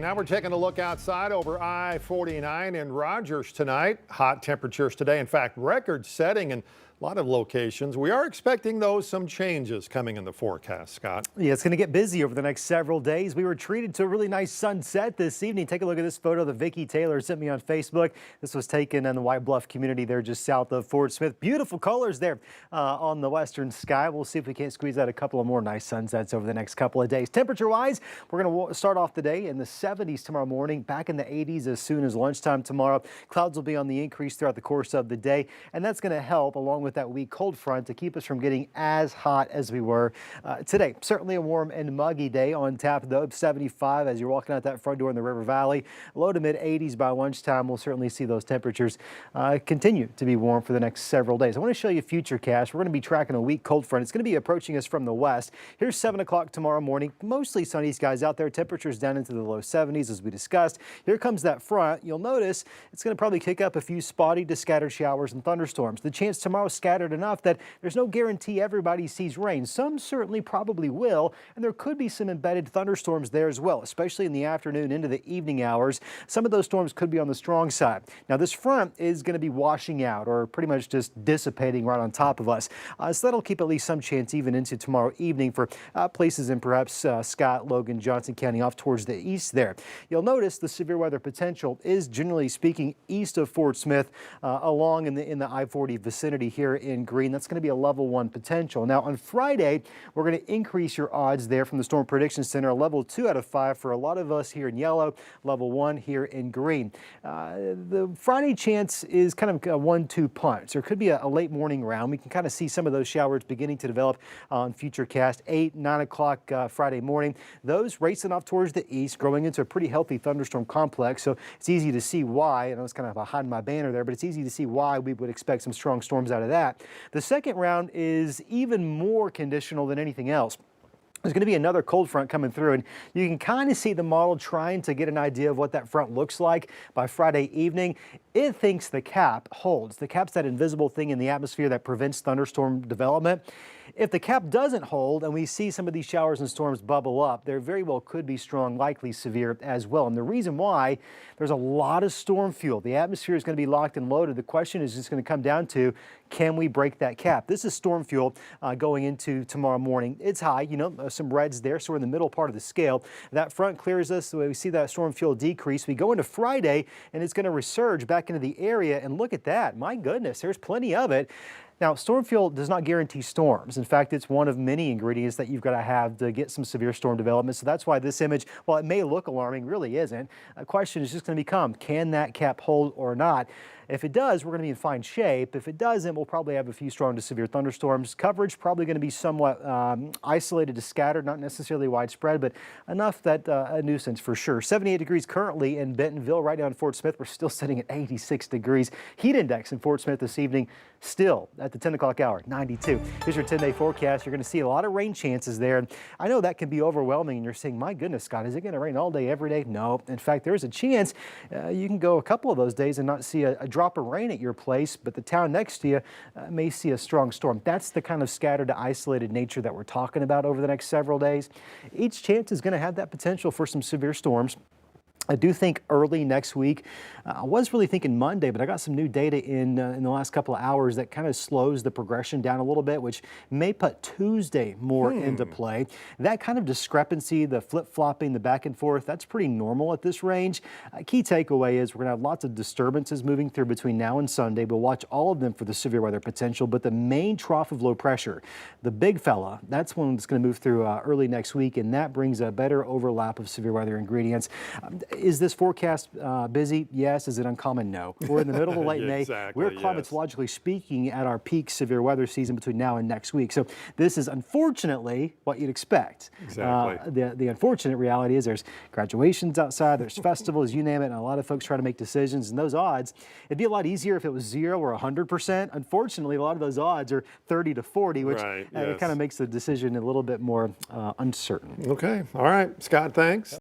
Now we're taking a look outside over I-49 in Rogers tonight. Hot temperatures today, in fact, record-setting in a lot of locations. We are expecting, though, some changes coming in the forecast, Scott. Yeah, it's going to get busy over the next several days. We were treated to a really nice sunset this evening. Take a look at this photo that Vicki Taylor sent me on Facebook. This was taken in the White Bluff community there just south of Fort Smith. Beautiful colors there on the western sky. We'll see if we can't squeeze out a couple of more nice sunsets over the next couple of days. Temperature-wise, we're going to start off the day in the 70s tomorrow morning, back in the 80s as soon as lunchtime tomorrow. Clouds will be on the increase throughout the course of the day, and that's going to help along with that weak cold front to keep us from getting as hot as we were today. Certainly a warm and muggy day on tap though. 75 as you're walking out that front door in the River Valley. Low to mid 80s by lunchtime. We'll certainly see those temperatures continue to be warm for the next several days. I want to show you futurecast. We're going to be tracking a weak cold front. It's going to be approaching us from the west. Here's 7 o'clock tomorrow morning. Mostly sunny skies out there. Temperatures down into the low 70s as we discussed. Here comes that front. You'll notice it's going to probably kick up a few spotty to scattered showers and thunderstorms. The chance tomorrow scattered enough that there's no guarantee everybody sees rain. Some certainly probably will, and there could be some embedded thunderstorms there as well, especially in the afternoon into the evening hours. Some of those storms could be on the strong side. Now this front is going to be washing out or pretty much just dissipating right on top of us. So that'll keep at least some chance even into tomorrow evening for places in perhaps Scott, Logan, Johnson County off towards the east there. You'll notice the severe weather potential is generally speaking east of Fort Smith along in the I-40 vicinity here in green. That's going to be a level 1 potential. Now on Friday, we're going to increase your odds there from the Storm Prediction Center, a level 2 out of 5 for a lot of us here in yellow, level 1 here in green. The Friday chance is kind of a 1-2 punch. There could be a late morning round. We can kind of see some of those showers beginning to develop on Futurecast 8, 9 o'clock Friday morning. Those racing off towards the east, growing into a pretty healthy thunderstorm complex. So it's easy to see why. I know it's kind of hiding my banner there, but it's easy to see why we would expect some strong storms out of that. The second round is even more conditional than anything else. There's going to be another cold front coming through, and you can kind of see the model trying to get an idea of what that front looks like by Friday evening. It thinks the cap holds. The cap's that invisible thing in the atmosphere that prevents thunderstorm development. If the cap doesn't hold and we see some of these showers and storms bubble up, there very well could be strong, likely severe as well. And the reason why, there's a lot of storm fuel. The atmosphere is going to be locked and loaded. The question is just going to come down to, can we break that cap? This is storm fuel going into tomorrow morning. It's high, you know, some reds there, so we're in the middle part of the scale. That front clears us, so we see that storm fuel decrease. We go into Friday, and it's going to resurge back into the area, and look at that. My goodness, there's plenty of it. Now, storm fuel does not guarantee storms. In fact, it's one of many ingredients that you've got to have to get some severe storm development. So that's why this image, while it may look alarming, really isn't. A question is just going to become, can that cap hold or not? If it does, we're going to be in fine shape. If it doesn't, we'll probably have a few strong to severe thunderstorms. Coverage probably going to be somewhat isolated to scattered, not necessarily widespread, but enough that a nuisance for sure. 78 degrees currently in Bentonville, right down Fort Smith. We're still sitting at 86 degrees. Heat index in Fort Smith this evening, still at the 10 o'clock hour, 92. Here's your 10-day forecast. You're going to see a lot of rain chances there. And I know that can be overwhelming, and you're saying, my goodness, Scott, is it going to rain all day, every day? No. In fact, there's a chance you can go a couple of those days and not see a drop of rain at your place, but the town next to you may see a strong storm. That's the kind of scattered to isolated nature that we're talking about over the next several days. Each chance is going to have that potential for some severe storms. I do think early next week. I was really thinking Monday, but I got some new data in the last couple of hours that kind of slows the progression down a little bit, which may put Tuesday more into play. That kind of discrepancy, the flip-flopping, the back and forth, that's pretty normal at this range. Key takeaway is we're going to have lots of disturbances moving through between now and Sunday. We'll watch all of them for the severe weather potential, but the main trough of low pressure, the big fella, that's one that's going to move through early next week, and that brings a better overlap of severe weather ingredients. Is this forecast busy? Yes. Is it uncommon? No. We're in the middle of late May. Exactly, We're climatologically speaking at our peak severe weather season between now and next week. So this is unfortunately what you'd expect. Exactly. The unfortunate reality is there's graduations outside, there's festivals, you name it, and a lot of folks try to make decisions. And those odds, it'd be a lot easier if it was 0 or 100%. Unfortunately, a lot of those odds are 30 to 40, which right, it kind of makes the decision a little bit more uncertain. Okay. All right. Scott, thanks.